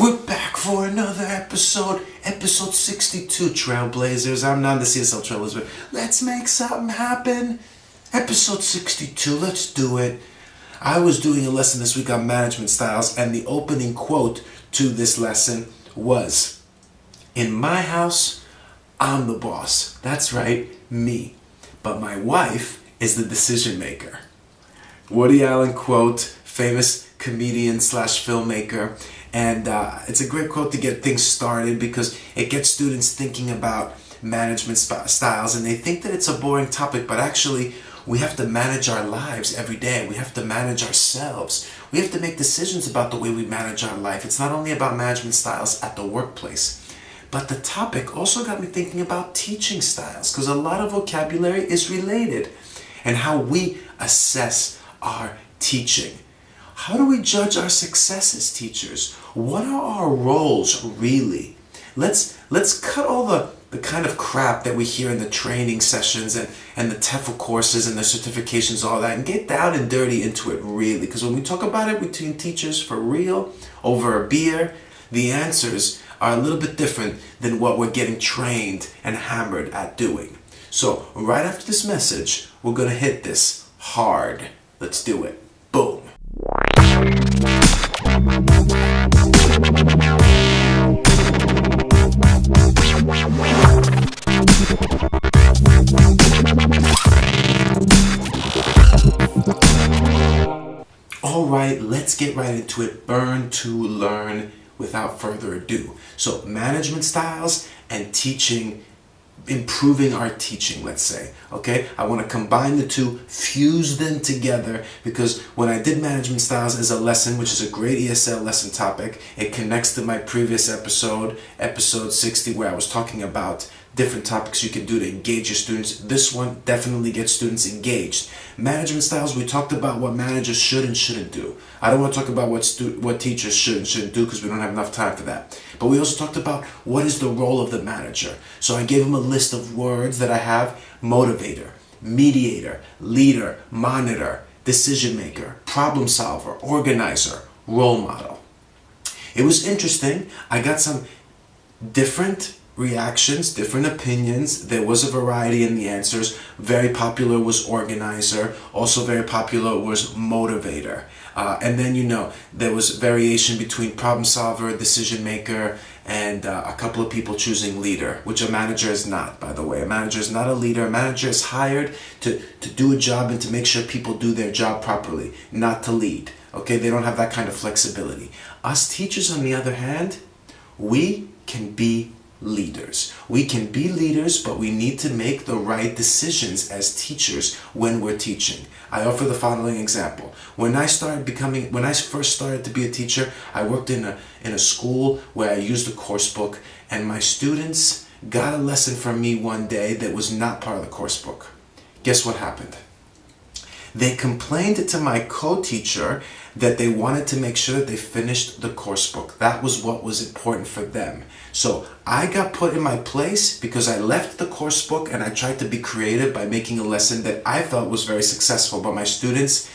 We're back for another episode 62, Trailblazers. I'm not the ESL Trailblazer. Let's make something happen. Episode 62, let's do it. I was doing a lesson this week on management styles, and the opening quote to this lesson was, "In my house, I'm the boss." That's right, me. But my wife is the decision maker. Woody Allen quote, famous comedian slash filmmaker. And it's a great quote to get things started because it gets students thinking about management styles, and they think that it's a boring topic, but actually we have to manage our lives every day. We have to manage ourselves. We have to make decisions about the way we manage our life. It's not only about management styles at the workplace, but the topic also got me thinking about teaching styles, because a lot of vocabulary is related, and how we assess our teaching. How do we judge our success as teachers? What are our roles really? Let's cut all the kind of crap that we hear in the training sessions and the TEFL courses and the certifications, all that, and get down and dirty into it really. Because when we talk about it between teachers for real, over a beer, the answers are a little bit different than what we're getting trained and hammered at doing. So right after this message, we're going to hit this hard. Let's do it. Boom. All right, let's get right into it. Burn to learn without further ado. So management styles and teaching, improving our teaching, let's say. Okay, I want to combine the two, fuse them together, because when I did management styles as a lesson, which is a great ESL lesson topic, it connects to my previous episode 60, where I was talking about different topics you can do to engage your students. This one definitely gets students engaged. Management styles, we talked about what managers should and shouldn't do. I don't want to talk about what teachers should and shouldn't do, because we don't have enough time for that. But we also talked about what is the role of the manager. So I gave them a list of words that I have: motivator, mediator, leader, monitor, decision maker, problem solver, organizer, role model. It was interesting. I got some different reactions, different opinions. There was a variety in the answers. Very popular was organizer. Also very popular was motivator. And then, there was variation between problem solver, decision maker, and a couple of people choosing leader, which a manager is not, by the way. A manager is not a leader. A manager is hired to do a job and to make sure people do their job properly, not to lead. Okay, they don't have that kind of flexibility. Us teachers, on the other hand, we can be leaders. We can be leaders, but we need to make the right decisions as teachers when we're teaching. I offer the following example. When I first started to be a teacher, I worked in a school where I used a course book, and my students got a lesson from me one day that was not part of the course book. Guess what happened? They complained to my co-teacher that they wanted to make sure that they finished the course book. That was what was important for them. So I got put in my place because I left the course book and I tried to be creative by making a lesson that I felt was very successful, but my students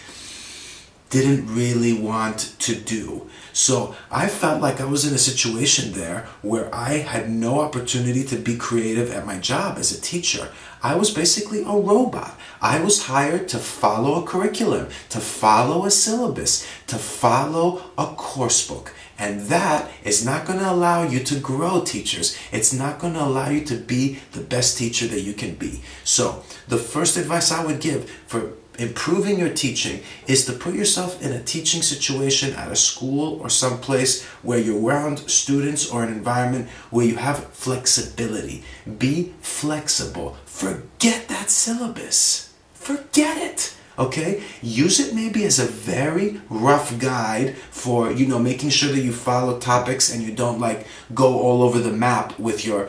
didn't really want to do. So I felt like I was in a situation there where I had no opportunity to be creative at my job as a teacher. I was basically a robot. I was hired to follow a curriculum, to follow a syllabus, to follow a course book. And that is not going to allow you to grow, teachers. It's not going to allow you to be the best teacher that you can be. So the first advice I would give for improving your teaching is to put yourself in a teaching situation at a school or someplace where you're around students, or an environment where you have flexibility. Be flexible. Forget that syllabus. Forget it. Okay? Use it maybe as a very rough guide for, making sure that you follow topics and you don't go all over the map with your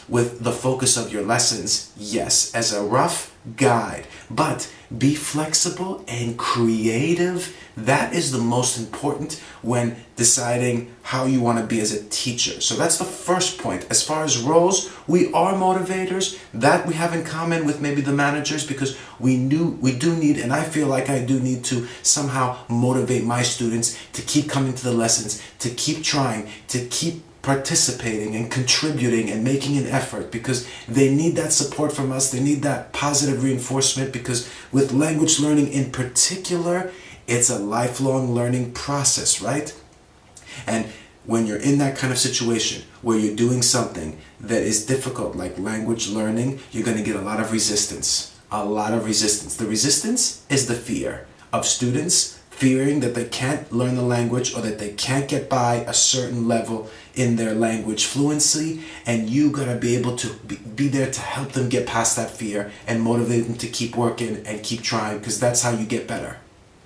with the focus of your lessons. Yes, as a rough guide. But be flexible and creative. That is the most important when deciding how you want to be as a teacher. So that's the first point. As far as roles, we are motivators. That we have in common with maybe the managers, because we do need, and I feel like I do need to somehow motivate my students to keep coming to the lessons, to keep trying, to keep participating and contributing and making an effort, because they need that support from us. They need that positive reinforcement, because with language learning in particular, it's a lifelong learning process, right? And when you're in that kind of situation where you're doing something that is difficult, like language learning, you're going to get a lot of resistance. A lot of resistance. The resistance is the fear of students fearing that they can't learn the language, or that they can't get by a certain level in their language fluency, and you gotta be able to be there to help them get past that fear and motivate them to keep working and keep trying, because that's how you get better.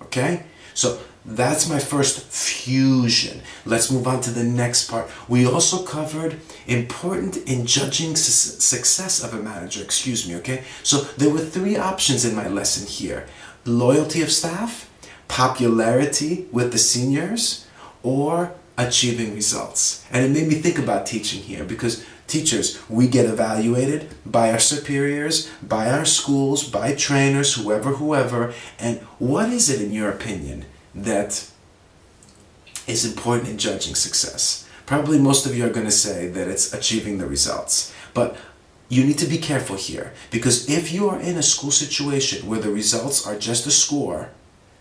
Okay? So that's my first fusion. Let's move on to the next part. We also covered important in judging success of a manager, okay? So there were 3 options in my lesson here: loyalty of staff, popularity with the seniors, or achieving results. And it made me think about teaching here, because teachers, we get evaluated by our superiors, by our schools, by trainers, whoever, and what is it in your opinion that is important in judging success? Probably most of you are going to say that it's achieving the results, but you need to be careful here, because if you are in a school situation where the results are just a score,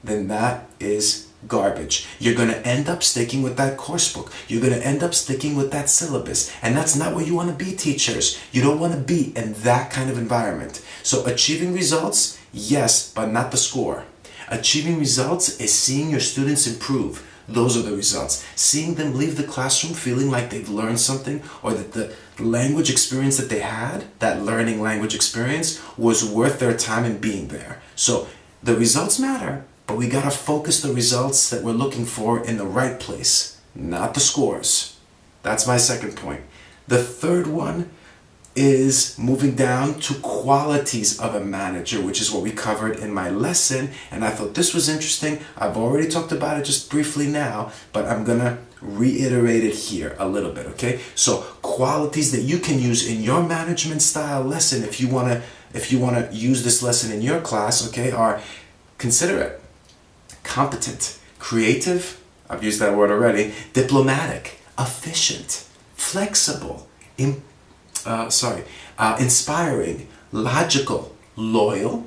then that is garbage. You're going to end up sticking with that course book. You're going to end up sticking with that syllabus. And that's not where you want to be, teachers. You don't want to be in that kind of environment. So achieving results, yes, but not the score. Achieving results is seeing your students improve. Those are the results. Seeing them leave the classroom feeling like they've learned something, or that the language experience that they had, that learning language experience, was worth their time in being there. So the results matter, but we gotta focus the results that we're looking for in the right place, not the scores. That's my second point. The third one is moving down to qualities of a manager, which is what we covered in my lesson. And I thought this was interesting. I've already talked about it just briefly now, but I'm gonna reiterate it here a little bit, okay? So qualities that you can use in your management style lesson, if you wanna use this lesson in your class, okay, are considerate, competent, creative, I've used that word already, diplomatic, efficient, flexible, inspiring, logical, loyal,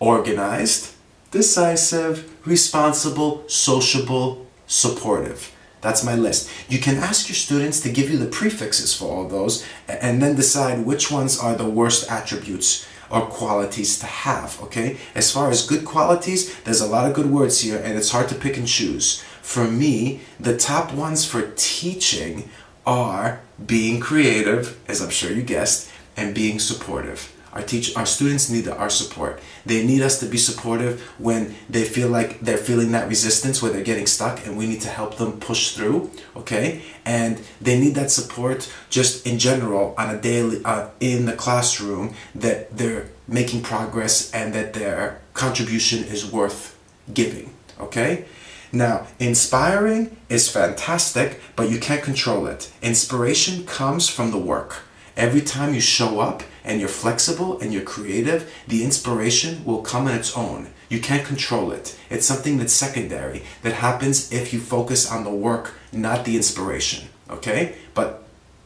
organized, decisive, responsible, sociable, supportive. That's my list. You can ask your students to give you the prefixes for all those, and then decide which ones are the worst attributes or qualities to have, okay? As far as good qualities, there's a lot of good words here, and it's hard to pick and choose. For me, the top ones for teaching are being creative, as I'm sure you guessed, and being supportive. Our students need our support. They need us to be supportive when they feel like they're feeling that resistance, where they're getting stuck, and we need to help them push through, okay? And they need that support just in general on a daily, in the classroom, that they're making progress and that their contribution is worth giving, okay? Now, inspiring is fantastic, but you can't control it. Inspiration comes from the work. Every time you show up and you're flexible and you're creative, the inspiration will come on its own. You can't control it. It's something that's secondary, that happens if you focus on the work, not the inspiration, okay? But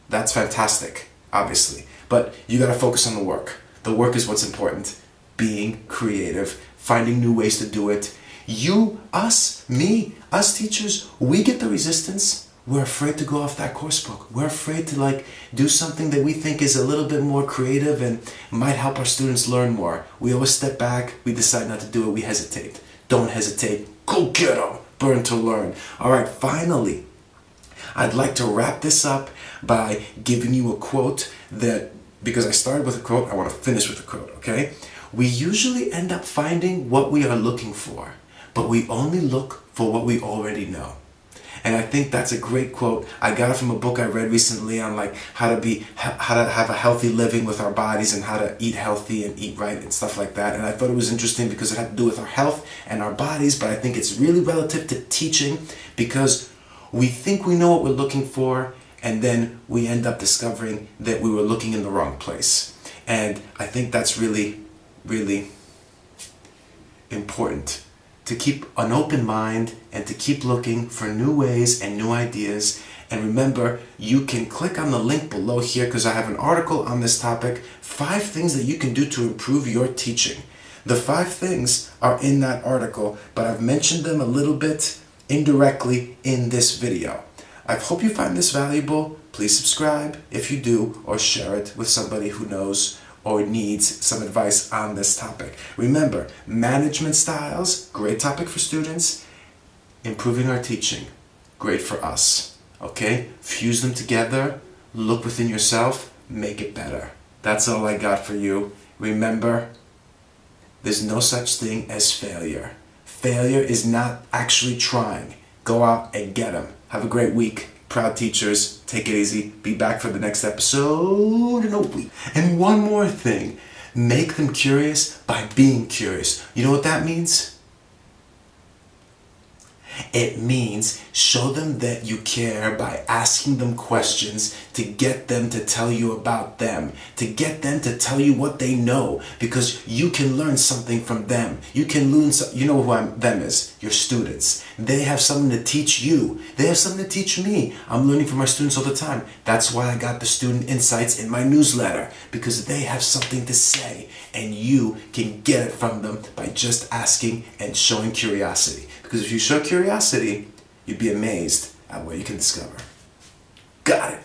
that's fantastic, obviously. But you gotta focus on the work. The work is what's important. Being creative, finding new ways to do it. You, us, me, us teachers, we get the resistance. We're afraid to go off that course book. We're afraid to do something that we think is a little bit more creative and might help our students learn more. We always step back. We decide not to do it. We hesitate. Don't hesitate. Go get them. Burn to learn. All right, finally, I'd like to wrap this up by giving you a quote that, because I started with a quote, I want to finish with a quote, okay? We usually end up finding what we are looking for, but we only look for what we already know. And I think that's a great quote. I got it from a book I read recently on like how to have a healthy living with our bodies and how to eat healthy and eat right and stuff like that. And I thought it was interesting because it had to do with our health and our bodies, but I think it's really relative to teaching because we think we know what we're looking for and then we end up discovering that we were looking in the wrong place. And I think that's really, really important, to keep an open mind and to keep looking for new ways and new ideas. And remember, you can click on the link below here because I have an article on this topic, 5 things that you can do to improve your teaching. The 5 things are in that article, but I've mentioned them a little bit indirectly in this video. I hope you find this valuable. Please subscribe if you do, or share it with somebody who knows or needs some advice on this topic. Remember, management styles, great topic for students. Improving our teaching, great for us. Okay? Fuse them together, look within yourself, make it better. That's all I got for you. Remember, there's no such thing as failure. Failure is not actually trying. Go out and get them. Have a great week. Proud teachers, take it easy. Be back for the next episode in a week. And one more thing, make them curious by being curious. You know what that means? It means show them that you care by asking them questions to get them to tell you about them, to get them to tell you what they know, because you can learn something from them. You can learn, you know who them is, your students. They have something to teach you. They have something to teach me. I'm learning from my students all the time. That's why I got the student insights in my newsletter, because they have something to say and you can get it from them by just asking and showing curiosity. Because if you show curiosity, you'd be amazed at what you can discover. Got it.